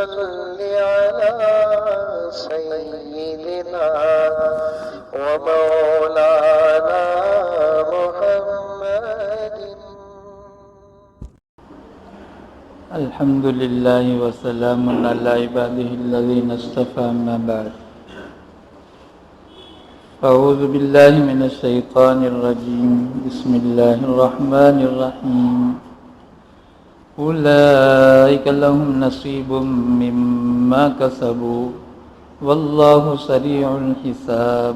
صل على سيدنا ومولانا محمد. الحمد لله وسلام على عباده الذين اصطفى أما بعد. أعوذ بالله من الشيطان الرجيم. بسم الله الرحمن الرحيم. أولئك لهم نصيب مما كسبوا والله سریع الحساب.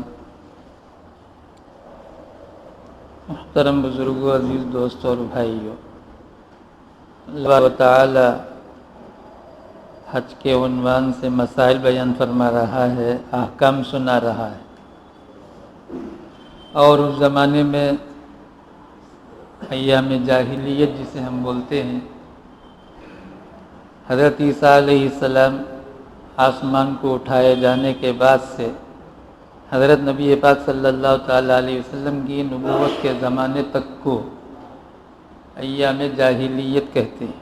محترم بزرگوں، عزیز دوستوں اور بھائیوں، اللہ تعالی حج کے عنوان سے مسائل بیان فرما رہا ہے، احکام سنا رہا ہے. اور اس زمانے میں ایام جاہلیت جسے ہم بولتے ہیں، حضرت عیسیٰ علیہ السلام آسمان کو اٹھائے جانے کے بعد سے حضرت نبی پاک صلی اللہ تعالیٰ علیہ وسلم کی نبوت کے زمانے تک کو ایام جاہلیت کہتے ہیں،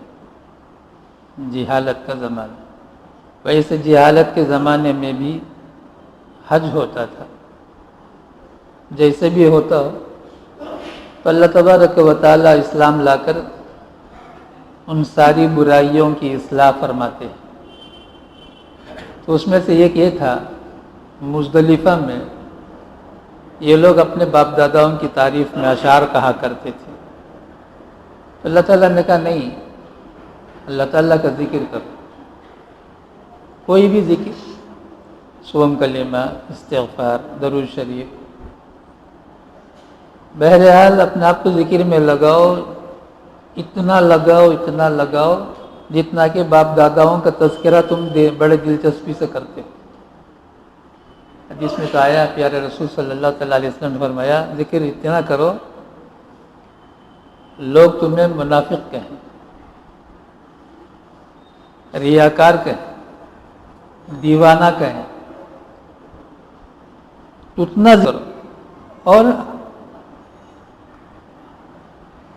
جہالت کا زمانہ. ویسے جہالت کے زمانے میں بھی حج ہوتا تھا. جیسے بھی ہوتا ہو تو اللہ تبارک و تعالیٰ اسلام لا کر ان ساری برائیوں کی اصلاح فرماتے ہیں. تو اس میں سے ایک یہ تھا، مزدلفہ میں یہ لوگ اپنے باپ داداؤں کی تعریف میں اشعار کہا کرتے تھے. تو اللہ تعالیٰ نے کہا نہیں، اللہ تعالیٰ کا ذکر کرو، کوئی بھی ذکر، سوم کلمہ، استغفار، درود شریف، بہرحال اپنے آپ کو ذکر میں لگاؤ، اتنا لگاؤ جتنا کہ باپ داداؤں کا تذکرہ تم بڑے دلچسپی سے کرتے ہو. حدیث میں تو آیا، پیارے رسول صلی اللہ تعالیٰ علیہ وسلم نے فرمایا، ذکر اتنا کرو لوگ تمہیں منافق کہیں، ریاکار کہیں، دیوانہ کہیں، اتنا کرو. اور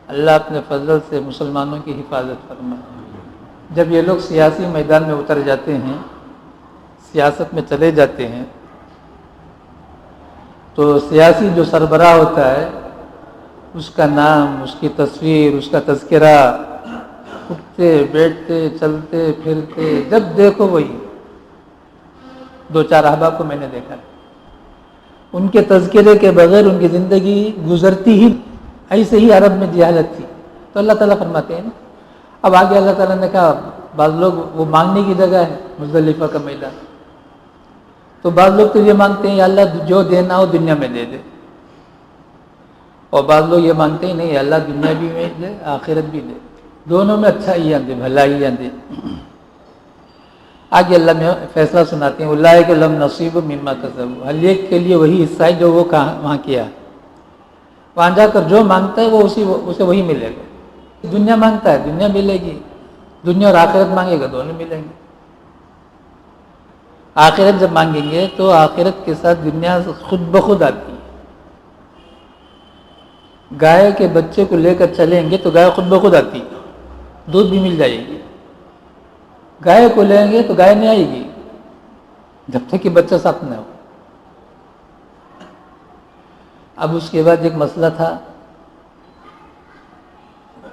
اللہ اپنے فضل سے مسلمانوں کی حفاظت فرمائے. جب یہ لوگ سیاسی میدان میں اتر جاتے ہیں، سیاست میں چلے جاتے ہیں، تو سیاسی جو سربراہ ہوتا ہے اس کا نام، اس کی تصویر، اس کا تذکرہ، اٹھتے بیٹھتے چلتے پھرتے جب دیکھو وہی. دو چار احباب کو میں نے دیکھا، ان کے تذکرے کے بغیر ان کی زندگی گزرتی ہی. ایسے ہی عرب میں جہالت تھی. تو اللہ تعالیٰ فرماتے ہیں نا، اب آگے اللہ تعالیٰ نے کہا بعض لوگ وہ مانگنے کی جگہ ہے مزدلفہ کا میدان، تو بعض لوگ تو یہ مانگتے ہیں یا اللہ جو دینا ہو دنیا میں دے دے، اور بعض لوگ یہ مانگتے ہیں نہیں اللہ دنیا بھی میں دے آخرت بھی دے، دونوں میں اچھائیاں دے، بھلائیاں دے. آگے اللہ میں فیصلہ سناتے ہیں، اولئک لہم نصیب مما کسبوا، ہر ایک کے لیے وہی حصہ ہے جو وہ وہاں کیا ہے. وہاں جا کر جو مانگتا ہے وہ اسے وہی ملے گا. دنیا مانگتا ہے دنیا ملے گی، دنیا اور آخرت مانگے گا دونوں ملیں گے. آخرت جب مانگیں گے تو آخرت کے ساتھ دنیا خود بخود آتی ہے. گائے کے بچے کو لے کر چلیں گے تو گائے خود بخود آتی ہے، دودھ بھی مل جائے گی. گائے کو لیں گے تو گائے نہیں آئے گی جب تک کہ بچہ ساتھ نہ ہو. اب اس کے بعد ایک مسئلہ تھا،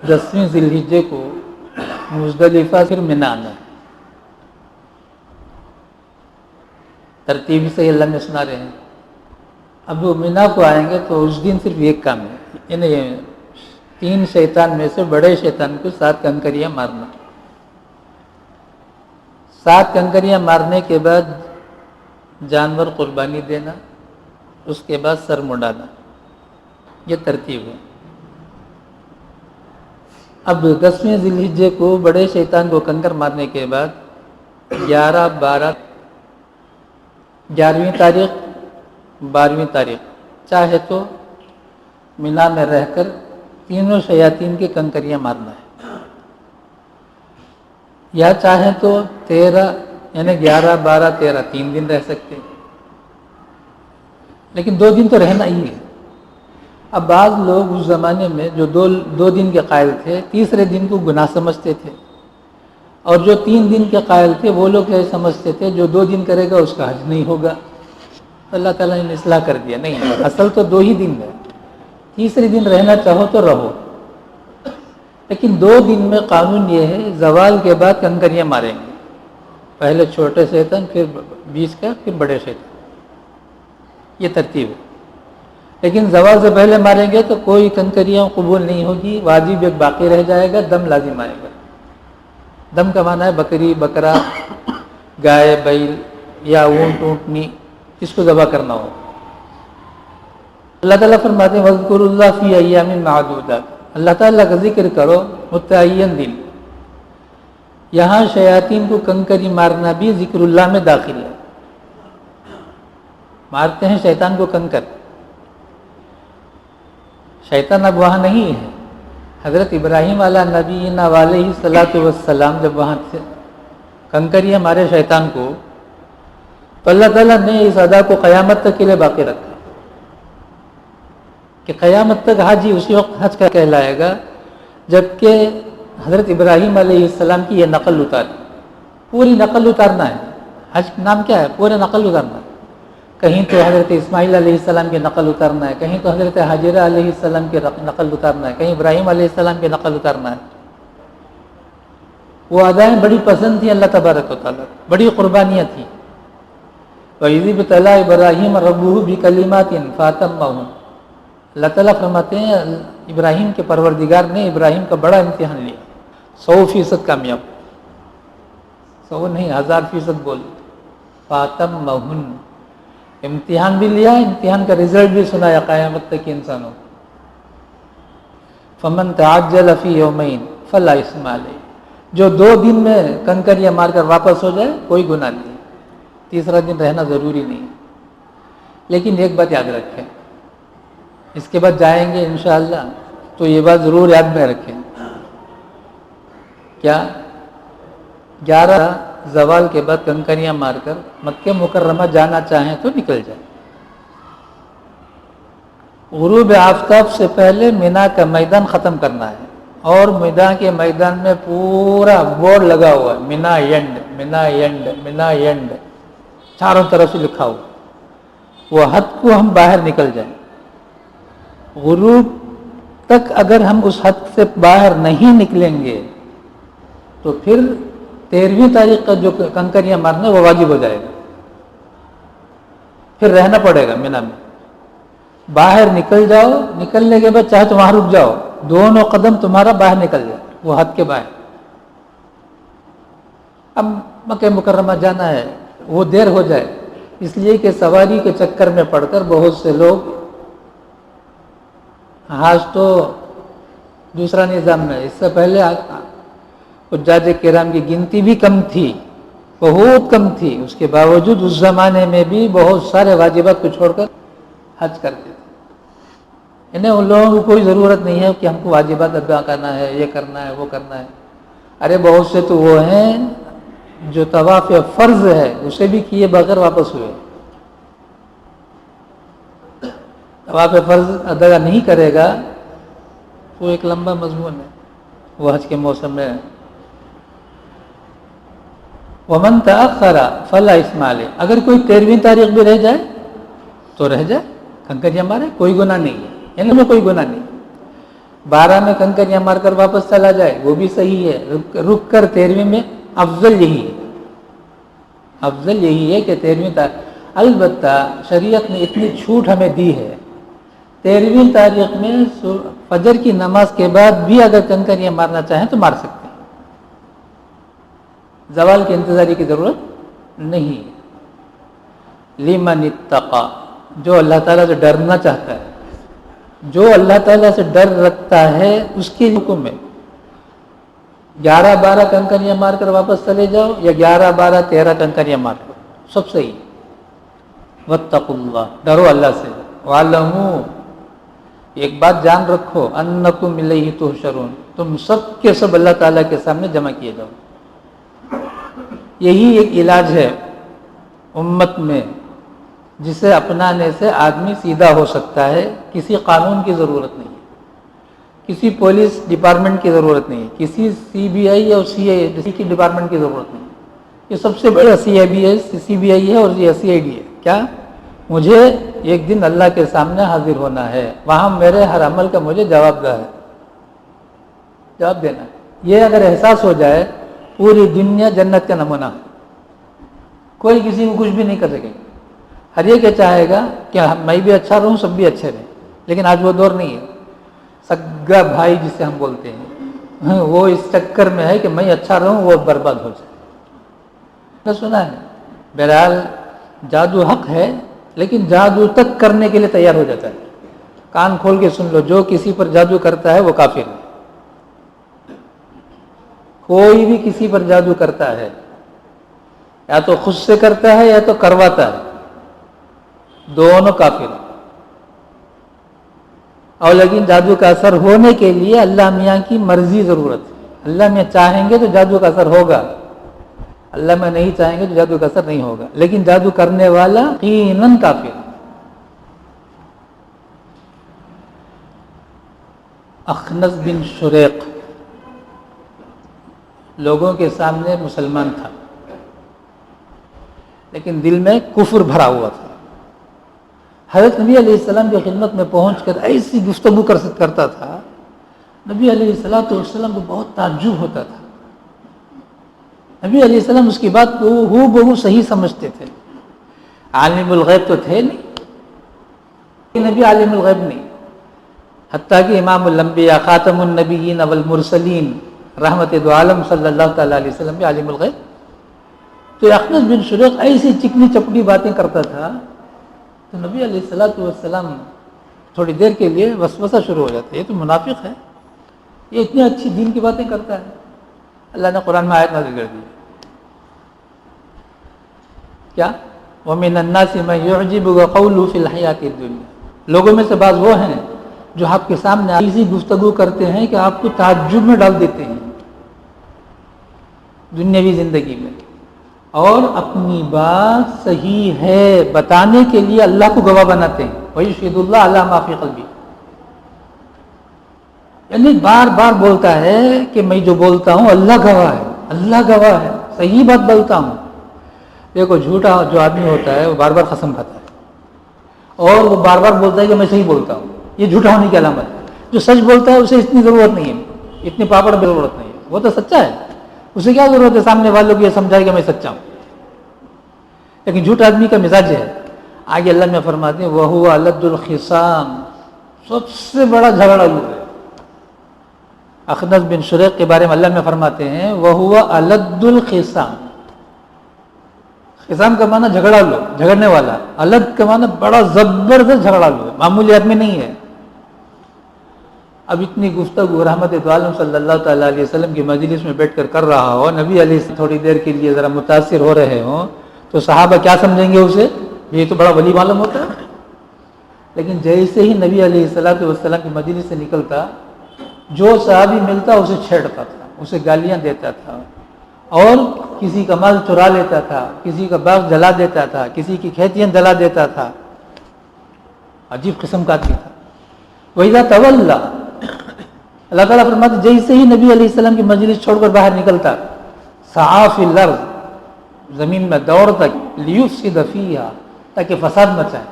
10ویں ذی الحجہ کو مزدلفہ پھر منی آنا. ترتیب سے اللہ میں سنا رہے ہیں. اب وہ منی کو آئیں گے تو اس دن صرف ایک کام ہے، یعنی 3 شیطان میں سے بڑے شیطان کو 7 کنکریاں مارنا. 7 کنکریاں مارنے کے بعد جانور قربانی دینا، اس کے بعد سر مڈانا. یہ ترتیب ہے. اب 10ویں ذی الحجہ کو بڑے شیطان کو کنکر مارنے کے بعد 11، 12، 11ویں تاریخ، 12ویں تاریخ چاہے تو منی میں رہ کر تینوں شیاطین کی کنکریاں مارنا ہے، یا چاہیں تو 13 یعنی 11، 12، 13 3 دن رہ سکتے ہیں، لیکن 2 دن تو رہنا ہی ہے. اب بعض لوگ اس زمانے میں جو دو دن کے قائل تھے، تیسرے دن کو گناہ سمجھتے تھے. اور جو 3 دن کے قائل تھے وہ لوگ یہ سمجھتے تھے جو 2 دن کرے گا اس کا حج نہیں ہوگا. اللہ تعالیٰ نے اصلاح کر دیا، نہیں، اصل تو 2 ہی دن ہے، تیسرے دن رہنا چاہو تو رہو، لیکن 2 دن میں قانون یہ ہے زوال کے بعد کنکریاں ماریں گے، پہلے چھوٹے شیطان، پھر بیچ کا، پھر بڑے شیطان، یہ ترتیب ہے. لیکن زوال سے پہلے ماریں گے تو کوئی کنکریاں قبول نہیں ہوگی، واجب ایک باقی رہ جائے گا، دم لازم آئے گا. دم کا معنی ہے بکری، بکرا، گائے، بیل یا اونٹ، اونٹنی، جس کو ذبح کرنا ہو. اللہ تعالیٰ فرماتے ہیں وَاذْكُرُوا اللَّهَ فِي أَيَّامٍ مَّعْدُودَاتٍ، اللہ تعالیٰ کا ذکر کرو متعین دن. یہاں شیاطین کو کنکری مارنا بھی ذکر اللہ میں داخل ہے. مارتے ہیں شیطان کو کنکر، شیطان اب وہاں نہیں ہے. حضرت ابراہیم علیہ نبینا علیہ الصلوۃ والسلام جب وہاں سے کنکریاں مارے شیطان کو، تو اللہ تعالیٰ نے اس ادا کو قیامت تک کے لیے باقی رکھا کہ قیامت تک حاجی اسی وقت حج کا کہلائے گا جبکہ حضرت ابراہیم علیہ السلام کی یہ نقل اتاری، پوری نقل اتارنا ہے. حج نام کیا ہے؟ پورے نقل اتارنا ہے. کہیں تو حضرت اسماعیل علیہ السلام کی نقل اتارنا ہے، کہیں تو حضرت حاجرہ علیہ السلام کی نقل اتارنا ہے، کہیں ابراہیم علیہ السلام کی نقل اتارنا ہے. وہ ادائیں بڑی پسند تھیں اللہ تبارک و تعالیٰ، بڑی قربانیاں تھیں. وَإِذِ ابْتَلَىٰ إِبْرَاهِيمَ رَبُّهُ بِكَلِمَاتٍ فَأَتَمَّهُنَّ، اللہ تعالیٰ فرماتے ہیں ابراہیم کے پروردگار نے ابراہیم کا بڑا امتحان لیا، 100% کامیاب، 100 نہیں 1000% بول، فَأَتَمَّهُنَّ، امتحان بھی لیا، امتحان کا رزلٹ بھی سنایا قیامت تک کے انسانوں. فَمَن تَعَجَّلَ فِي يَوْمَيْنِ فَلَا إِثْمَ عَلَيْهِ، جو 2 دن میں کنکریاں مار کر واپس ہو جائے کوئی گناہ نہیں، تیسرا دن رہنا ضروری نہیں. لیکن ایک بات یاد رکھیں، اس کے بعد جائیں گے انشاءاللہ تو یہ بات ضرور یاد میں رکھیں، کیا 11 زوال کے بعد کنکریاں مار کر مکہ مکرمہ جانا چاہیں تو نکل جائیں. غروب آفتاب سے پہلے مینا کا میدان ختم کرنا ہے، اور مینا کے میدان میں پورا بورڈ لگا ہوا ہے، مینا اینڈ، مینا اینڈ، مینا اینڈ، چاروں طرف سے لکھا ہوا. وہ حد کو ہم باہر نکل جائیں. غروب تک اگر ہم اس حد سے باہر نہیں نکلیں گے تو پھر 13ویں تاریخ کا جو کنکریاں مارنا ہے وہ واجب ہو جائے گا، پھر رہنا پڑے گا مینا میں. باہر نکل جاؤ، نکلنے کے بعد چاہے تو وہاں رک جاؤ، دونوں قدم تمہارا باہر نکل جائے وہ حد کے باہر. اب مکہ مکرمہ جانا ہے، وہ دیر ہو جائے، اس لیے کہ سواری کے چکر میں پڑ کر بہت سے لوگ، آج تو دوسرا نظام ہے، اس سے پہلے حجاج کرام کی گنتی بھی کم تھی، بہت کم تھی، اس کے باوجود اس زمانے میں بھی بہت سارے واجبات کو چھوڑ کر حج کرتے تھے. انہیں ان لوگوں کو کوئی ضرورت نہیں ہے کہ ہم کو واجبات ادا کرنا ہے، یہ کرنا ہے، وہ کرنا ہے. ارے بہت سے تو وہ ہیں جو طواف فرض ہے اسے بھی کیے بغیر واپس ہوئے. طواف فرض ادا نہیں کرے گا وہ ایک لمبا مضمون ہے، وہ حج کے موسم میں. وَمَن تَأَخَّرَ فَلَا إِثْمَ عَلَيْهِ، اگر کوئی 13ویں تاریخ بھی رہ جائے تو رہ جائے، کنکریاں مارے، کوئی گناہ نہیں ہے، یعنی میں کوئی گناہ نہیں. 12 میں کنکریاں مار کر واپس چلا جائے وہ بھی صحیح ہے، رک کر 13ویں میں افضل یہی ہے، افضل یہی ہے کہ 13ویں تاریخ. البتہ شریعت نے اتنی چھوٹ ہمیں دی ہے، 13ویں تاریخ میں فجر کی نماز کے بعد بھی اگر کنکریاں مارنا چاہیں تو مار سکتے ہیں، زوال کی انتظاری کی ضرورت نہیں. لمن اتقى، جو اللہ تعالیٰ سے ڈرنا چاہتا ہے، جو اللہ تعالیٰ سے ڈر رکھتا ہے اس کے حکم میں 11-12 کنکریاں مار کر واپس چلے جاؤ یا 11-12-13 کنکریاں مار کر، سب صحیح. واتقوا اللہ، ڈرو اللہ سے. وَاعْلَمُوا، ایک بات جان رکھو، انکم الیہ تحشرون، تم سب کے سب اللہ تعالیٰ کے سامنے جمع کیے جاؤ. یہی ایک علاج ہے امت میں جسے اپنانے سے آدمی سیدھا ہو سکتا ہے، کسی قانون کی ضرورت نہیں ہے. کسی پولیس ڈپارٹمنٹ کی ضرورت نہیں ہے، کسی CBI اور CID کی ڈپارٹمنٹ کی ضرورت نہیں ہے. یہ سب سے بڑا CBI ہے اور یہ CID ہے. کیا؟ مجھے ایک دن اللہ کے سامنے حاضر ہونا ہے، وہاں میرے ہر عمل کا مجھے جواب دینا ہے. یہ اگر احساس ہو جائے پوری دنیا جنت کا نمونہ، کوئی کسی کو کچھ بھی نہیں کر سکے. ہر ایک یہ چاہے گا کہ میں بھی اچھا رہوں، سب بھی اچھے رہیں. لیکن آج وہ دور نہیں ہے. سگا بھائی جسے ہم بولتے ہیں وہ اس چکر میں ہے کہ میں اچھا رہوں، وہ برباد ہو جائے. نے سنا ہے. بہرحال جادو حق ہے، لیکن جادو تک کرنے کے لیے تیار ہو جاتا ہے. کان کھول کے سن لو، جو کسی پر جادو کرتا ہے وہ کافر ہے. کوئی بھی کسی پر جادو کرتا ہے یا تو خود سے کرتا ہے یا تو کرواتا ہے، دونوں کافر ہیں. اور لیکن جادو کا اثر ہونے کے لیے اللہ میاں کی مرضی ضرورت ہے. اللہ میاں چاہیں گے تو جادو کا اثر ہوگا، اللہ میں نہیں چاہیں گے تو جادو کا اثر نہیں ہوگا. لیکن جادو کرنے والا یقیناً کافر. اخنس بن شریق لوگوں کے سامنے مسلمان تھا، لیکن دل میں کفر بھرا ہوا تھا. حضرت نبی علیہ السلام کی خدمت میں پہنچ کر ایسی گفتگو کرتا تھا، نبی علیہ السلام کو بہت تعجب ہوتا تھا. نبی علیہ السلام اس کی بات کو ہو بہو صحیح سمجھتے تھے. عالم الغیب تو تھے نہیں، نبی عالم الغیب نہیں. حتیٰ کہ امام الانبیاء خاتم النبیین والمرسلین رحمت دو عالم صلی اللہ تعالیٰ علیہ وسلم بھی عالم الغیب. تو اخنس بن شریق ایسی چکنی چپڑی باتیں کرتا تھا تو نبی علیہ السلام تھوڑی دیر کے لیے وسوسہ شروع ہو جاتا ہے، یہ تو منافق ہے، یہ اتنی اچھی دین کی باتیں کرتا ہے. اللہ نے قرآن میں آیت نازل کر دی. کیا؟ وَمِنَ النَّاسِ مَن يُعْجِبُكَ قَوْلُهُ فِي الْحَيَاةِ الدُّنْيَا. لوگوں میں سے بعض وہ ہیں جو آپ کے سامنے ایسی گفتگو کرتے ہیں کہ آپ کو تعجب میں ڈال دیتے ہیں دنیاوی زندگی میں، اور اپنی بات صحیح ہے بتانے کے لیے اللہ کو گواہ بناتے ہیں. وَيُشْهِدُ اللَّهَ عَلَىٰ مَا فِي قَلْبِهِ. یعنی بار بار بولتا ہے کہ میں جو بولتا ہوں اللہ گواہ ہے، اللہ گواہ ہے، صحیح بات بولتا ہوں. دیکھو جھوٹا جو آدمی ہوتا ہے وہ بار بار قسم کھاتا ہے اور وہ بار بار بولتا ہے کہ میں صحیح بولتا ہوں. یہ جھوٹا ہونے کی علامت ہے. جو سچ بولتا ہے اسے اتنی ضرورت نہیں ہے، اتنی پاپڑ کی ضرورت نہیں ہے. وہ تو سچا ہے، اسے کیا ضرورت ہے سامنے والوں کو یہ سمجھائے کہ میں سچا ہوں. لیکن جھوٹ آدمی کا مزاج ہے. آگے اللہ میں فرماتے ہیں وَهُوَ أَلَدُّ الْخِصَامِ. سب سے بڑا جھگڑالو ہے. اخنس بن شریق کے بارے میں اللہ میں فرماتے ہیں وَهُوَ أَلَدُّ الْخِصَامِ. خصام کا معنی جھگڑالو، جھگڑنے والا. الد کا معنی بڑا زبردست جھگڑالو ہے، معمولی آدمی نہیں ہے. اب اتنی گفتگو رحمت دو عالم صلی اللہ تعالیٰ علیہ وسلم کی مجلس میں بیٹھ کر رہا ہو، نبی علیہ السلام تھوڑی دیر کے لیے ذرا متاثر ہو رہے ہوں تو صحابہ کیا سمجھیں گے اسے؟ یہ تو بڑا ولی معلوم ہوتا ہے. لیکن جیسے ہی نبی علیہ السلام کی مجلس سے نکلتا، جو صحابی ملتا اسے چھیڑتا تھا، اسے گالیاں دیتا تھا، اور کسی کا مال چرا لیتا تھا، کسی کا باغ جلا دیتا تھا، کسی کی کھیتیاں جلا دیتا تھا. عجیب قسم کا آدمی تھا. وَإِذَا تَوَلَّى. اللہ تعالیٰ فرماتے جیسے ہی نبی علیہ السلام کی مجلس چھوڑ کر باہر نکلتا، سعیٰ فی الارض، زمین میں دوڑتا، لیفسد فیہا، تاکہ فساد مچائے.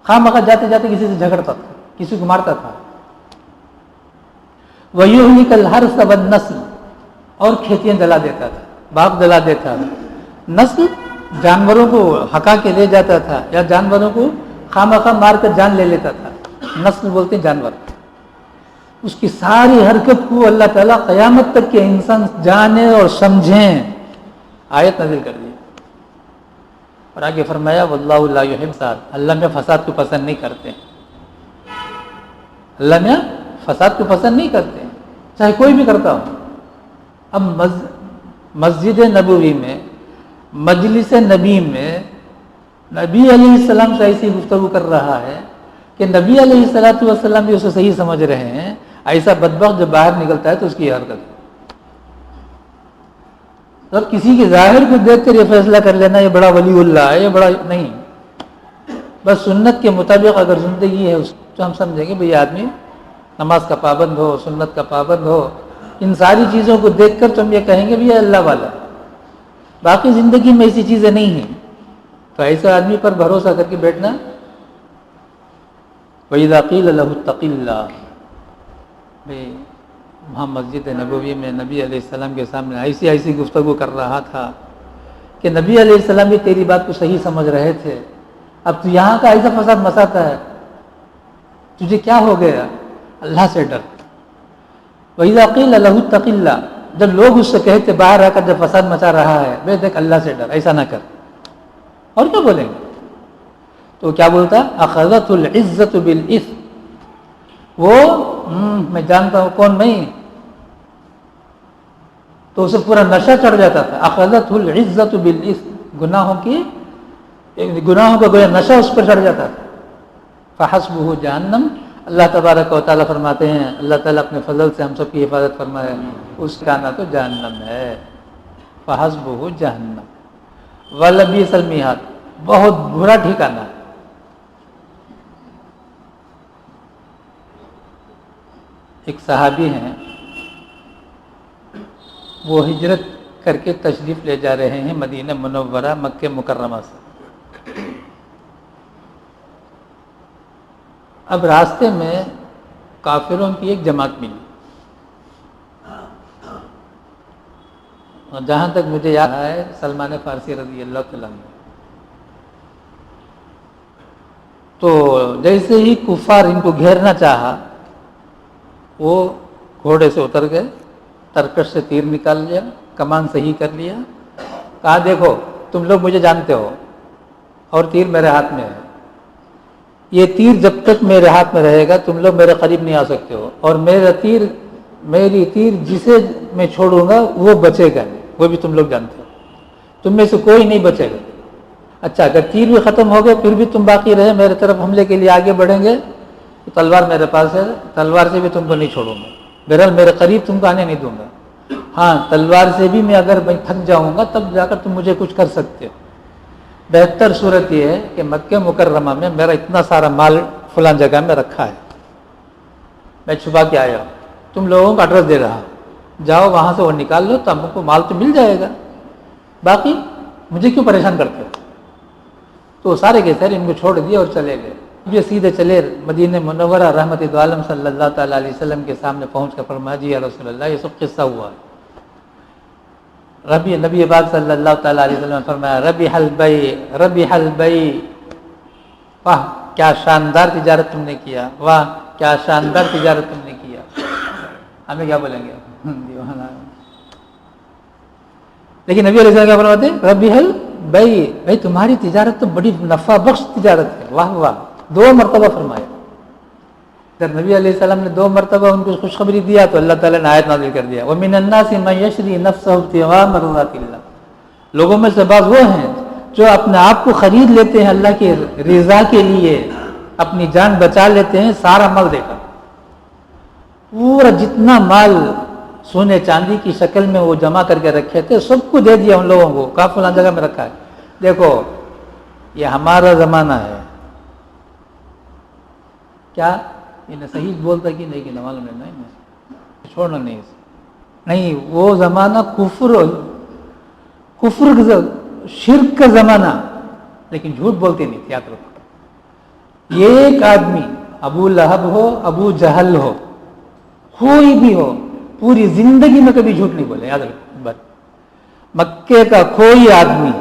خواہ مخواہ جاتے جاتے کسی سے جھگڑتا تھا، کسی کو مارتا تھا. وَيُهْلِكَ الْحَرْثَ وَالنَّسْلَ. اور کھیتیاں جلا دیتا تھا، باغ جلا دیتا تھا. نسل جانوروں کو ہکا کے لے جاتا تھا یا جانوروں کو خواہ مخواہ مار کر جان لے لیتا تھا. نسل بولتے ہیں جانور. اس کی ساری حرکت کو اللہ تعالیٰ قیامت تک کے انسان جانے اور سمجھیں آیت نازل کر دی. اور آگے فرمایا واللہ لا یحب فساد. اللہ میں فساد کو پسند نہیں کرتے. اللہ میں فساد کو پسند نہیں کرتے، چاہے کوئی بھی کرتا ہو. اب مسجد نبوی میں، مجلس نبی میں نبی علیہ السلام سے ایسی گفتگو کر رہا ہے کہ نبی علیہ السلام بھی اسے صحیح سمجھ رہے ہیں. ایسا بدبخت جب باہر نکلتا ہے تو اس کی حرکت ہے. اور کسی کے ظاہر کو دیکھ کر یہ فیصلہ کر لینا یہ بڑا ولی اللہ ہے، یہ بڑا نہیں. بس سنت کے مطابق اگر زندگی ہے اس تو ہم سمجھیں گے بھئی آدمی نماز کا پابند ہو، سنت کا پابند ہو، ان ساری چیزوں کو دیکھ کر تم یہ کہیں گے بھی یہ اللہ والا ہے۔ باقی زندگی میں ایسی چیزیں نہیں ہیں، تو ایسے آدمی پر بھروسہ کر کے بیٹھنا۔ وَإِذَا قِيلَ لَهُ اتَّقِ اللَّهَ، بھئی وہاں مسجد نبوی میں نبی علیہ السلام کے سامنے ایسی گفتگو کر رہا تھا کہ نبی علیہ السلام بھی تیری بات کو صحیح سمجھ رہے تھے، اب تو یہاں کا ایسا فساد مساتا ہے، تجھے کیا ہو گیا؟ اللہ سے ڈر۔ وَإِذَا قِيلَ لَهُ اتَّقِ اللَّهَ، جب لوگ اس سے کہتے باہر آ کر جب فساد مچا رہا ہے، بے دیکھ اللہ سے ڈر، ایسا نہ کر، اور کیا بولیں گے؟ تو کیا بولتا؟ اخذت العزت بالاثم، وہ میں جانتا ہوں کون نہیں، تو اسے پورا نشہ چڑھ جاتا تھا۔ اخذت العزت بالاثم، گناہوں کا گویا نشہ اس پر چڑھ جاتا تھا۔ فحسبہ جہنم، اللہ تبارک و تعالیٰ فرماتے ہیں، اللہ تعالیٰ اپنے فضل سے ہم سب کی حفاظت فرمائے، اس کا ٹھکانہ تو جہنم ہے۔ فحسبہ جہنم ولبئس المہاد، بہت برا ٹھکانہ ہے۔ ایک صحابی ہیں، وہ ہجرت کر کے تشریف لے جا رہے ہیں مدینہ منورہ مکہ مکرمہ سے۔ اب راستے میں کافروں کی ایک جماعت ملی، اور جہاں تک مجھے یاد ہے سلمان فارسی رضی اللہ تعالیٰ عنہ، تو جیسے ہی کفار ان کو گھیرنا چاہا، وہ گھوڑے سے اتر گئے، ترکش سے تیر نکال لیا، کمان صحیح کر لیا، کہا دیکھو تم لوگ مجھے جانتے ہو اور تیر میرے ہاتھ میں ہے، یہ تیر جب تک میرے ہاتھ میں رہے گا تم لوگ میرے قریب نہیں آ سکتے ہو، اور میری تیر جسے میں چھوڑوں گا وہ بچے گا نہیں، وہ بھی تم لوگ جانتے ہو، تم میں سے کوئی نہیں بچے گا۔ اچھا اگر تیر بھی ختم ہو گئے پھر بھی تم باقی رہے، میرے طرف حملے کے لیے آگے بڑھیں گے، تو تلوار میرے پاس ہے، تلوار سے بھی تم کو نہیں چھوڑوں گا، بہرحال میرے قریب تم کو آنے نہیں دوں گا۔ ہاں تلوار سے بھی میں اگر میں تھک جاؤں گا تب جا کر تم مجھے کچھ کر سکتے ہو۔ بہتر صورت یہ ہے کہ مکہ مکرمہ میں میرا اتنا سارا مال فلاں جگہ میں رکھا ہے، میں چھپا کے آیا ہوں، تم لوگوں کو ایڈریس دے رہا، جاؤ وہاں سے وہ نکال لو، تو ہم کو مال تو مل جائے گا، باقی مجھے کیوں پریشان کرتے ہو؟ تو سارے کے سارے ان کو چھوڑ دیے اور چلے گئے۔ یہ سیدھے چلے مدینہ منورہ، رحمت دو عالم صلی اللہ تعالیٰ علیہ وسلم کے سامنے پہنچ کر فرمایا جی یا رسول اللہ یہ سب قصہ ہوا ہے۔ نبی پاک صلی اللہ تعالیٰ علیہ وسلم نے فرمایا ربح البیع، واہ کیا شاندار تجارت تم نے کیا، واہ کیا شاندار تجارت تم نے کیا۔ ہمیں کیا بولیں گے؟ لیکن نبی علیہ السلام کیا فرماتے ہیں؟ ربح البیع، بھائی تمہاری تجارت تو بڑی نفع بخش تجارت ہے، واہ واہ، 2 مرتبہ فرمایا۔ جب نبی علیہ السلام نے 2 مرتبہ ان کو خوشخبری دیا تو اللہ تعالیٰ نے آیت نازل کر دیا وَمِنَ النَّاسِ مَن يَشْرِي نَفْسَهُ ابْتِغَاءَ مَرْضَاتِ اللَّهِ، لوگوں میں سے بعض وہ ہیں جو اپنے آپ کو خرید لیتے ہیں اللہ کی رضا کے لیے، اپنی جان بچا لیتے ہیں سارا مال دے کر، پورا جتنا مال سونے چاندی کی شکل میں وہ جمع کر کے رکھے تھے سب کو دے دیا ان لوگوں کو، کہا فلاں جگہ میں رکھا ہے، دیکھو یہ ہمارا زمانہ ہے۔ کیا انہیں صحیح بولتا کہ نہیں کہ معلوم نہیں چھوڑنا نہیں، وہ زمانہ کفر شرک کا زمانہ، لیکن جھوٹ بولتے نہیں تھے، یاد رکھو۔ ایک آدمی ابو لہب ہو، ابو جہل ہو، کوئی بھی ہو، پوری زندگی میں کبھی جھوٹ نہیں بولے، یاد رکھو۔ مکے کا کوئی آدمی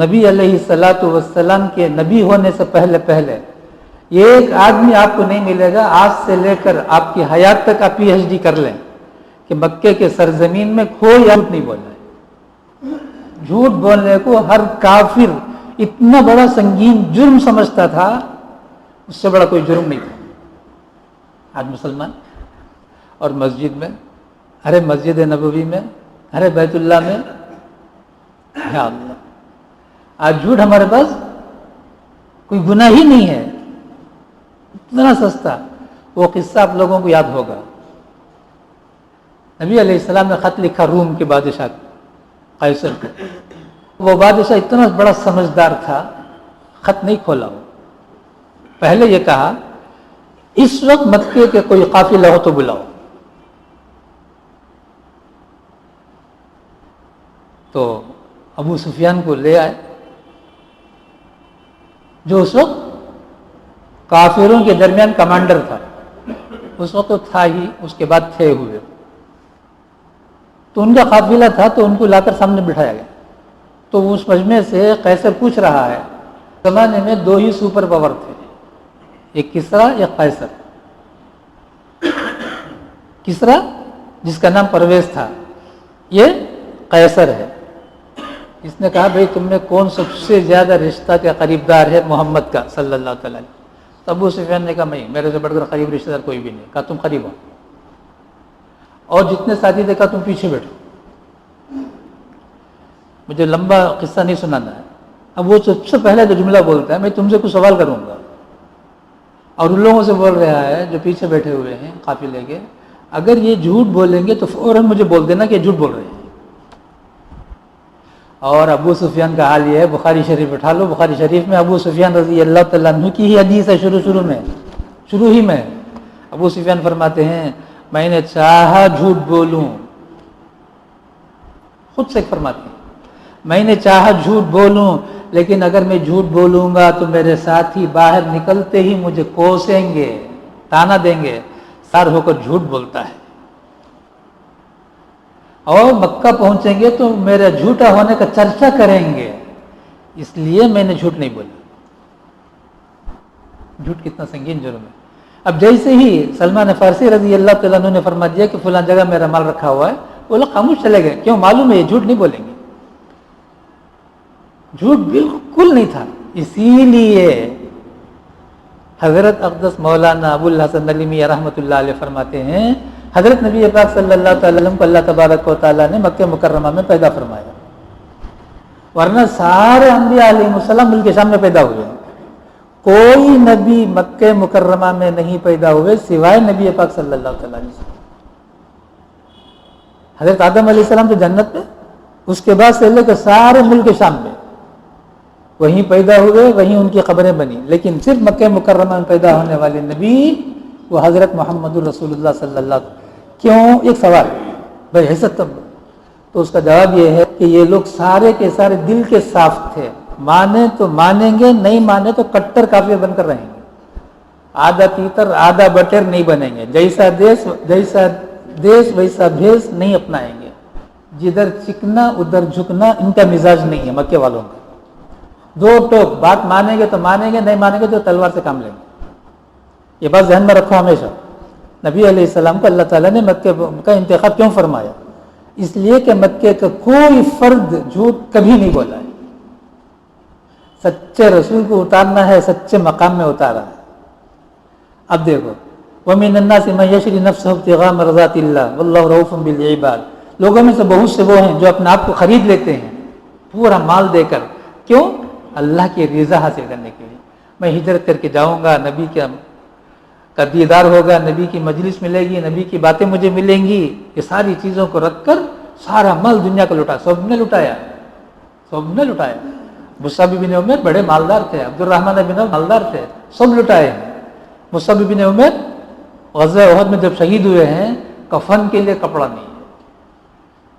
نبی علیہ الصلوۃ والسلام کے نبی ہونے سے پہلے ایک آدمی آپ کو نہیں ملے گا، آج سے لے کر آپ کی حیات تک آپ PhD کر لیں کہ مکے کے سرزمین میں کوئی جھوٹ نہیں بول رہا ہے۔ جھوٹ بولنے کو ہر کافر اتنا بڑا سنگین جرم سمجھتا تھا، اس سے بڑا کوئی جرم نہیں تھا۔ آج مسلمان اور مسجد میں، ارے مسجد نبوی میں، ارے بیت اللہ میں، یا اللہ، آج جھوٹ ہمارے پاس کوئی گناہ ہی نہیں ہے، اتنا سستا۔ وہ قصہ آپ لوگوں کو یاد ہوگا، نبی علیہ السلام نے خط لکھا روم کے بادشاہ قیصر کو، وہ بادشاہ اتنا بڑا سمجھدار تھا، خط نہیں کھولا، وہ پہلے یہ کہا اس وقت مکے کے کوئی قافلہ ہو تو بلاؤ. تو ابو سفیان کو لے آئے جو اس وقت کافروں کے درمیان کمانڈر تھا. اس وقت تو تھا ہی، اس کے بعد تھے ہوئے. تو ان کا قافلہ تھا تو ان کو لا کر سامنے بٹھایا گیا. تو اس مجمع سے قیصر پوچھ رہا ہے، زمانے میں دو ہی سپر پاور تھے، ایک کسریٰ ایک قیصر. کسریٰ جس کا نام پرویز تھا، یہ قیصر ہے. اس نے کہا بھئی تم نے کون سب سے زیادہ رشتہ کا قریب دار ہے محمد کا صلی اللہ تعالیٰ علیہ. تو ابو سفیان نے کہا نہیں، میرے سے بڑھ کر قریب رشتہ دار کوئی بھی نہیں. کہا تم قریب ہو، اور جتنے ساتھی تھے کہا تم پیچھے بیٹھو. مجھے لمبا قصہ نہیں سنانا ہے. اب وہ سب سے پہلے جو جملہ بولتا ہے، میں تم سے کچھ سوال کروں گا، اور ان لوگوں سے بول رہا ہے جو پیچھے بیٹھے ہوئے ہیں قافلے کے، اگر یہ جھوٹ بولیں گے تو فوراً مجھے بول دینا کہ یہ جھوٹ بول رہے ہیں. اور ابو سفیان کا حال یہ ہے، بخاری شریف اٹھا لو، بخاری شریف میں ابو سفیان رضی اللہ تعالیٰ عنہ کی ہی حدیث ہے. شروع ہی میں ابو سفیان فرماتے ہیں میں نے چاہا جھوٹ بولوں، خود سے فرماتے ہیں میں نے چاہا جھوٹ بولوں، لیکن اگر میں جھوٹ بولوں گا تو میرے ساتھی باہر نکلتے ہی مجھے کوسیں گے، تانا دیں گے، سار ہو کر جھوٹ بولتا ہے. اور مکہ پہنچیں گے تو میرا جھوٹا ہونے کا چرچا کریں گے، اس لیے میں نے جھوٹ نہیں بولا. جھوٹ کتنا سنگین جرم ہے. اب جیسے ہی سلمان فارسی رضی اللہ تعالیٰ عنہ نے فرما دیا کہ فلاں جگہ میرا مال رکھا ہوا ہے، وہ لوگ خاموش چلے گئے. کیوں؟ معلوم ہے یہ جھوٹ نہیں بولیں گے. جھوٹ بالکل نہیں تھا. اسی لیے حضرت اقدس مولانا ابو الحسن نلمی رحمۃ اللہ علیہ فرماتے ہیں حضرت نبی پاک صلی اللہ تعالی وسلم کو اللہ تبارک و تعالیٰ نے مکہ مکرمہ میں پیدا فرمایا، ورنہ سارے انبیاء علیہ السلام ملک کے سامنے پیدا ہوئے. کوئی نبی مکہ مکرمہ میں نہیں پیدا ہوئے سوائے نبی پاک صلی اللہ تعالی علیہ وسلم. حضرت آدم علیہ السلام تو جنت میں، اس کے بعد سے لے کے سارے ملک کے شام میں وہیں پیدا ہوئے، وہیں ان کی قبریں بنی. لیکن صرف مکہ مکرمہ میں پیدا ہونے والے نبی وہ حضرت محمد الرسول اللہ صلی اللہ علیہ وسلم. کیوں؟ ایک سوال بھائی حیثیت تب، تو اس کا جواب یہ ہے کہ یہ لوگ سارے کے سارے دل کے صاف تھے. مانے تو مانیں گے، نہیں مانے تو کٹر کافر بن کر رہیں گے. آدھا تیتر آدھا بٹر نہیں بنیں گے. جیسا دیش ویسا بھیس نہیں اپنائیں گے. جدھر چکنا ادھر جھکنا ان کا مزاج نہیں ہے مکے والوں کا. دو ٹوک، بات مانیں گے تو مانیں گے، نہیں مانیں گے تو تلوار سے کام لیں گے. یہ بات ذہن میں رکھو ہمیشہ. نبی علیہ السلام کو اللہ تعالیٰ نے مکے کا انتخاب کیوں فرمایا؟ اس لیے کہ مکے کا کوئی فرد جھوٹ کبھی نہیں بولا ہے. سچے رسول کو اتارنا ہے، سچے مقام میں اتارا ہے. اب دیکھو وَمِنَ النَّاسِ مَن يَشْرِي نَفْسَهُ ابْتِغَاءَ مَرْضَاتِ اللَّهِ وَاللَّهُ رَءُوفٌ بِالْعِبَادِ. لوگوں میں سے بہت سے وہ ہیں جو اپنے آپ کو خرید لیتے ہیں پورا مال دے کر. کیوں؟ اللہ کی رضا حاصل کرنے کے لیے. میں ہجرت کر کے جاؤں گا، نبی کا دیدار ہوگا، نبی کی مجلس ملے گی، نبی کی باتیں مجھے ملیں گی. یہ ساری چیزوں کو رکھ کر سارا مال دنیا کو لوٹا. سب نے لٹایا. مصعب بن عمیر بڑے مالدار تھے، عبد الرحمن بن عوف مالدار تھے، سب لٹائے ہیں. مصعب بن عمیر غزوہ احد میں جب شہید ہوئے ہیں، کفن کے لیے کپڑا نہیں ہے.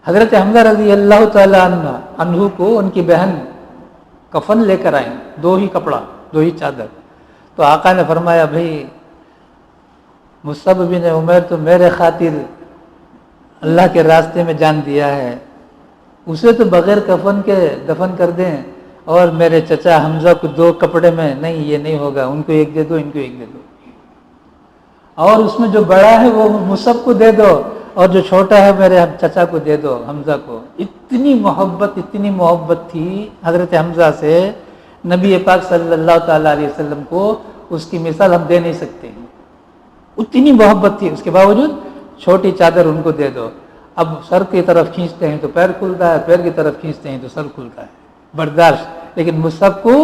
حضرت حمزہ رضی اللہ تعالی عنہ کو ان کی بہن کفن لے کر آئیں، دو ہی کپڑا، دو ہی چادر. تو آقا نے فرمایا بھائی مصعب بن عمیر تو میرے خاطر اللہ کے راستے میں جان دیا ہے، اسے تو بغیر کفن کے دفن کر دیں، اور میرے چچا حمزہ کو دو کپڑے میں نہیں، یہ نہیں ہوگا، ان کو ایک دے دو، ان کو ایک دے دو. اور اس میں جو بڑا ہے وہ مصعب کو دے دو، اور جو چھوٹا ہے میرے چچا کو دے دو، حمزہ کو. اتنی محبت تھی حضرت حمزہ سے نبی پاک صلی اللہ تعالی علیہ وسلم کو، اس کی مثال ہم دے نہیں سکتے ہیں. اتنی محبت تھی، اس کے باوجود چھوٹی چادر ان کو دے دو. اب سر کی طرف کھینچتے ہیں تو پیر کھلتا ہے، پیر کی طرف کھینچتے ہیں تو سر کھلتا ہے. برداشت. لیکن مصعب کو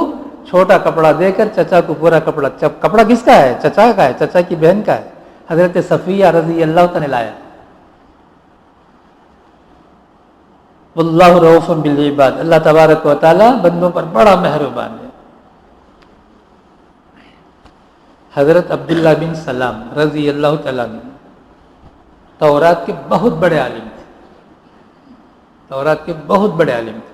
چھوٹا کپڑا دے کر چچا کو پورا کپڑا. کپڑا کس کا ہے؟ چچا کا ہے، چچا کی بہن کا ہے. حضرت صفیہ رضی اللہ تعالی نے لایا. واللہ رؤوف بالعباد. اللہ تبارک و تعالی بندوں پر بڑا مہربان ہے. حضرت عبداللہ بن سلام رضی اللہ تعالیٰ عنہ تورات کے بہت بڑے عالم تھے، تورات کے بہت بڑے عالم تھے۔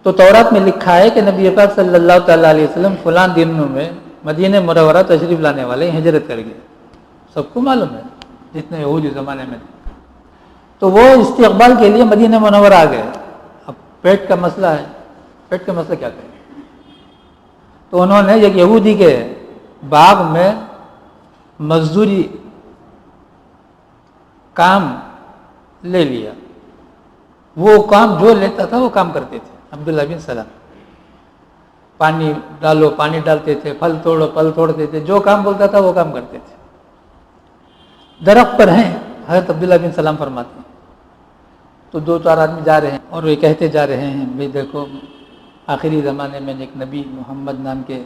تو تورات میں لکھا ہے کہ نبی پاک صلی اللہ تعالیٰ علیہ وسلم فلاں دنوں میں مدینہ منورہ تشریف لانے والے ہجرت کر گئے، سب کو معلوم ہے جتنے یہودی زمانے میں تھے۔ تو وہ استقبال کے لیے مدینہ منورہ آ گئے۔ اب پیٹ کا مسئلہ ہے، پیٹ کا مسئلہ کیا کریں؟ تو انہوں نے ایک یہودی کے باغ میں مزدوری کام لے لیا، وہ کام جو لیتا تھا وہ کام کرتے تھے عبداللہ بن سلام۔ پانی ڈالو پانی ڈالتے تھے، پھل توڑو پھل توڑتے تھے، جو کام بولتا تھا وہ کام کرتے تھے۔ درخت پر ہیں، حضرت عبداللہ بن سلام فرماتے ہیں، تو 2-4 آدمی جا رہے ہیں اور وہ کہتے جا رہے ہیں بھئی دیکھو آخری زمانے میں ایک نبی محمد نام کے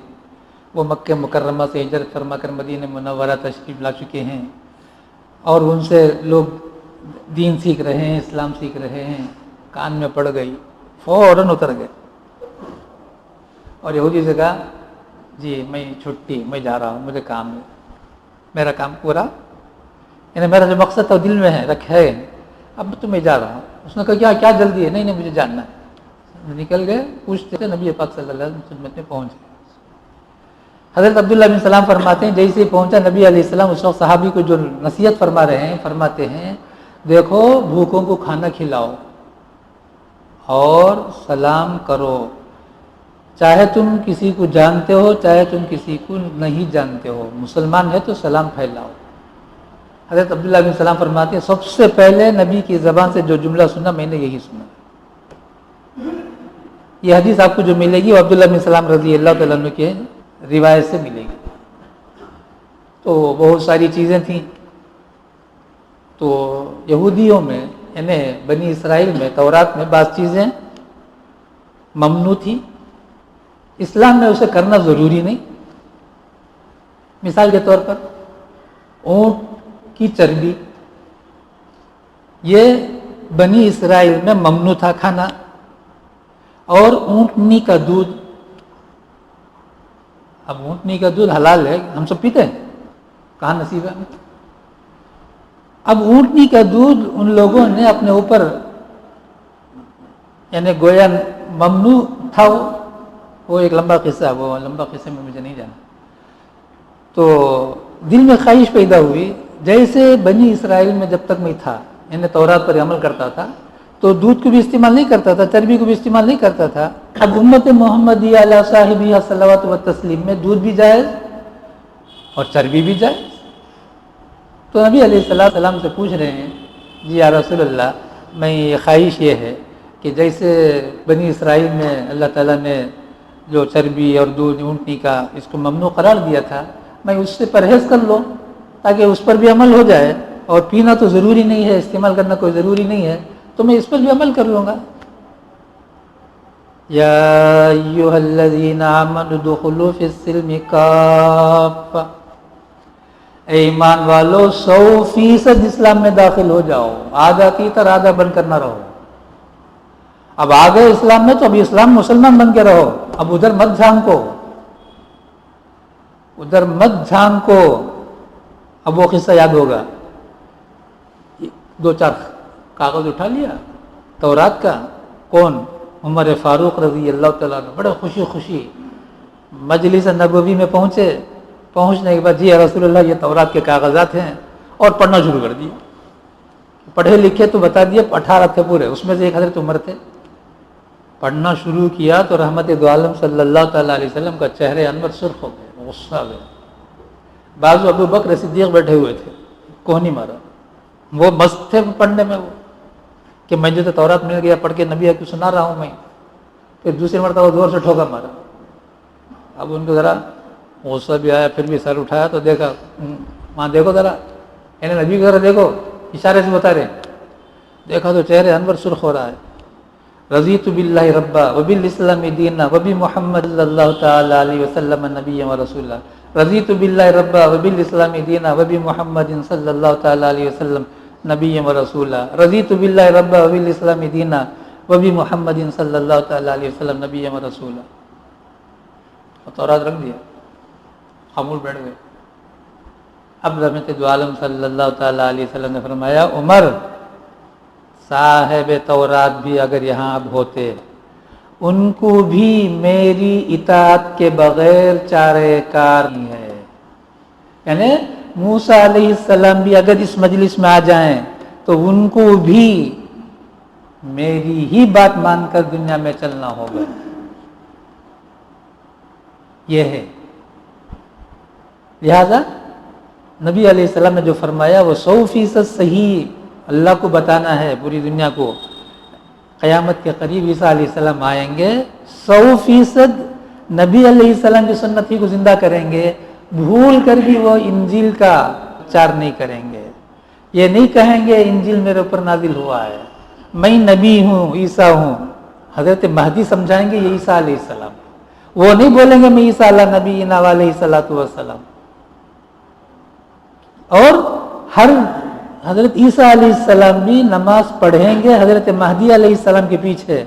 وہ مکہ مکرمہ سے ہجرت فرما کر مدینہ منورہ تشریف لا چکے ہیں، اور ان سے لوگ دین سیکھ رہے ہیں، اسلام سیکھ رہے ہیں۔ کان میں پڑ گئی، فوراً اتر گئے اور یہودی سے کہا جی میں چھٹی، میں جا رہا ہوں، مجھے کام ہے، میرا کام پورا، یعنی میرا جو مقصد تھا دل میں ہے رکھا ہے، اب تو میں جا رہا ہوں۔ اس نے کہا کیا جلدی ہے؟ نہیں مجھے جاننا ہے۔ نکل گئے، پوچھتے تھے، نبی پاک صلی اللہ علیہ وسلم میں پہنچ گئے۔ حضرت عبداللہ بن سلام فرماتے ہیں جیسے ہی پہنچا نبی علیہ السلام اس وقت صحابی کو جو نصیحت فرما رہے ہیں، فرماتے ہیں دیکھو بھوکوں کو کھانا کھلاؤ اور سلام کرو، چاہے تم کسی کو جانتے ہو چاہے تم کسی کو نہیں جانتے ہو، مسلمان ہے تو سلام پھیلاؤ۔ حضرت عبداللہ بن سلام فرماتے ہیں سب سے پہلے نبی کی زبان سے جو جملہ سنا میں نے یہی سنا۔ یہ حدیث آپ کو جو ملے گی وہ عبداللہ بن سلام رضی اللہ تعالیٰ عنہ کے روایت سے ملے گی۔ تو بہت ساری چیزیں تھیں، تو یہودیوں میں یعنی بنی اسرائیل میں تورات میں بعض چیزیں ممنوع تھی، اسلام میں اسے کرنا ضروری نہیں۔ مثال کے طور پر اونٹ کی چربی، یہ بنی اسرائیل میں ممنوع تھا کھانا، اور اونٹنی کا دودھ، اب اونٹنی کا دودھ حلال ہے، ہم سب پیتے ہیں، کہاں نصیب ہے ہمیں؟ اب اونٹنی کا دودھ ان لوگوں نے اپنے اوپر یعنی گویا ممنوع تھا، وہ ایک لمبا قصہ، وہ لمبا قصے میں مجھے نہیں جانا۔ تو دل میں خواہش پیدا ہوئی، جیسے بنی اسرائیل میں جب تک میں تھا یعنی تورات پر عمل کرتا تھا تو دودھ کو بھی استعمال نہیں کرتا تھا، چربی کو بھی استعمال نہیں کرتا تھا۔ اب امت محمدیہ علی صاحبہ صلوات و تسلیم میں دودھ بھی جائز اور چربی بھی جائز۔ تو نبی علیہ السلام سے پوچھ رہے ہیں جی یا رسول اللہ، میں یہ خواہش یہ ہے کہ جیسے بنی اسرائیل میں اللہ تعالیٰ نے جو چربی اور دودھ اونٹنی کا اس کو ممنوع قرار دیا تھا، میں اس سے پرہیز کر لوں تاکہ اس پر بھی عمل ہو جائے، اور پینا تو ضروری نہیں ہے، استعمال کرنا کوئی ضروری نہیں ہے، تو میں اس پر بھی عمل کر لوں گا۔ یا ایھا الذین آمنوا ادخلوا فی السلم کافہ، اے ایمان والو 100% اسلام میں داخل ہو جاؤ، آدھا کی طرح آدھا بن کر نہ رہو۔ اب آ گئے اسلام میں تو اب اسلام مسلمان بن کے رہو، اب ادھر مت جھانکو، ادھر مت جھانکو۔ اب وہ قصہ یاد ہوگا، 2-4 کاغذ اٹھا لیا تورات کا، کون؟ عمر فاروق رضی اللہ تعالیٰ عنہ بڑے خوشی خوشی مجلس نبوی میں پہنچے۔ پہنچنے کے بعد جی رسول اللہ یہ تورات کے کاغذات ہیں، اور پڑھنا شروع کر دیا۔ پڑھے لکھے تو بتا دیے 18 تھے پورے، اس میں سے ایک حضرت عمر تھے۔ پڑھنا شروع کیا تو رحمت دو عالم صلی اللہ تعالیٰ علیہ وسلم کا چہرے انور سرخ ہو گئے، غصہ آ گیا۔ بعض ابو بکر صدیق بیٹھے ہوئے تھے، کوہنی مارا، وہ مست تھے پڑھنے میں، وہ کہ میں جو تورات مل گیا پڑھ کے نبی کو سنا رہا ہوں میں۔ پھر دوسری مرتبہ زور سے ٹھوکا مارا، اب ان کو ذرا غصہ بھی آیا، پھر بھی سر اٹھایا تو دیکھا، وہاں دیکھو ذرا، یعنی نبی کی طرف دیکھو، اشارے سے بتا رہے، دیکھا تو چہرے انور سرخ ہو رہا ہے۔ رضیت باللہ ربا وبالاسلام دینا وبمحمد صلی اللہ تعالی علیہ وسلم نبی و رسولا، رضیت باللہ ربا وبالاسلام دینا وبمحمد صلی اللہ تعالی علیہ وسلم نبی و رسولا، رضیت باللہ ربا وبالاسلام دینا وبمحمد صلی اللہ تعالی علیہ وسلم نبی و رسولا۔ اور تورات رکھ دیا۔ خاموش بیٹھ گئے. اب رحمت دو عالم صلی اللہ تعالیٰ علیہ وسلم نے فرمایا عمر صاحب تورات بھی اگر یہاں اب ہوتے ان کو بھی میری اطاعت کے بغیر چارہ کار نہیں ہے. یعنی موسیٰ علیہ السلام بھی اگر اس مجلس میں آ جائیں تو ان کو بھی میری ہی بات مان کر دنیا میں چلنا ہوگا. یہ ہے. لہذا نبی علیہ السلام نے جو فرمایا وہ 100% صحیح اللہ کو بتانا ہے پوری دنیا کو. قیامت کے قریب عیسیٰ علیہ السلام آئیں گے, 100% نبی علیہ السلام کی سنت ہی کو زندہ کریں گے, بھول کر بھی وہ انجیل کا چار نہیں کریں گے. یہ نہیں کہیں گے انجیل میرے اوپر نازل ہوا ہے, میں نبی ہوں, عیسیٰ ہوں. حضرت مہدی سمجھائیں گے یہ عیسیٰ علیہ السلام. وہ نہیں بولیں گے میں عیسیٰ علیہ نبی علیہ الصلوۃ والسلام. اور ہر حضرت عیسیٰ علیہ السلام بھی نماز پڑھیں گے حضرت مہدی علیہ السلام کے پیچھے,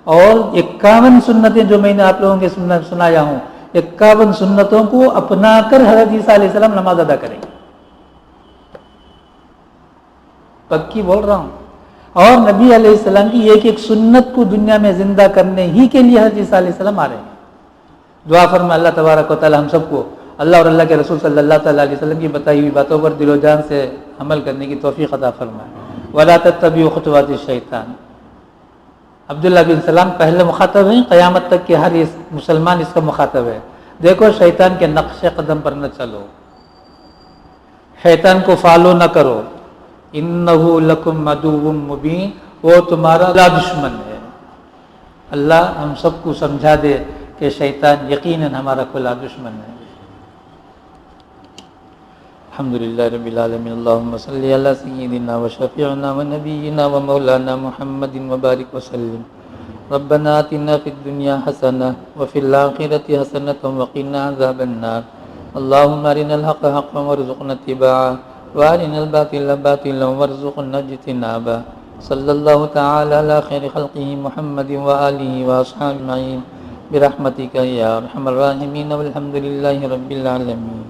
اور 51 سنتیں جو میں نے آپ لوگوں کے سنایا ہوں, 51 سنتوں کو اپنا کر حضرت عیسیٰ علیہ السلام نماز ادا کریں گے. پکی بول رہا ہوں. اور نبی علیہ السلام کی ایک ایک سنت کو دنیا میں زندہ کرنے ہی کے لیے حضرت عیسیٰ علیہ السلام آ رہے ہیں. دعا فرمائے اللہ تبارک و تعالی ہم سب کو اللہ اور اللہ کے رسول صلی اللہ تعالیٰ علیہ وسلم کی بتائی ہوئی باتوں پر دل و جان سے عمل کرنے کی توفیق عطا فرمائے. وَلَا تَتَّبِعُوا خُطُوَاتِ الشَّيْطَانِ. عبداللہ بن سلام پہلے مخاطب ہیں, قیامت تک کے ہر مسلمان اس کا مخاطب ہے. دیکھو شیطان کے نقش قدم پر نہ چلو, شیطان کو فالو نہ کرو. اِنَّهُ لَكُمْ عَدُوٌّ مُبِينٌ, وہ تمہارا دشمن ہے. اللہ ہم سب کو سمجھا دے کہ شیطان یقیناً ہمارا کھلا دشمن ہے. الحمدللہ رب العالمین. اللہم صلی علی سیدنا و شفیعنا و نبینا و مولانا محمد و بارک وسلم. ربنا آتنا فی الدنیا حسنہ و فی الآخرۃ حسنۃ و قنا عذاب النار. اللہم ارنا الحق حقا وارزقنا اتباعہ وارنا الباطل باطلا وارزقنا اجتنابہ. صلی اللہ تعالی علی خیر خلقہ محمد و آلہ و اصحابہ اجمعین برحمتک یا ارحم الراحمین والحمد للہ رب العالمین.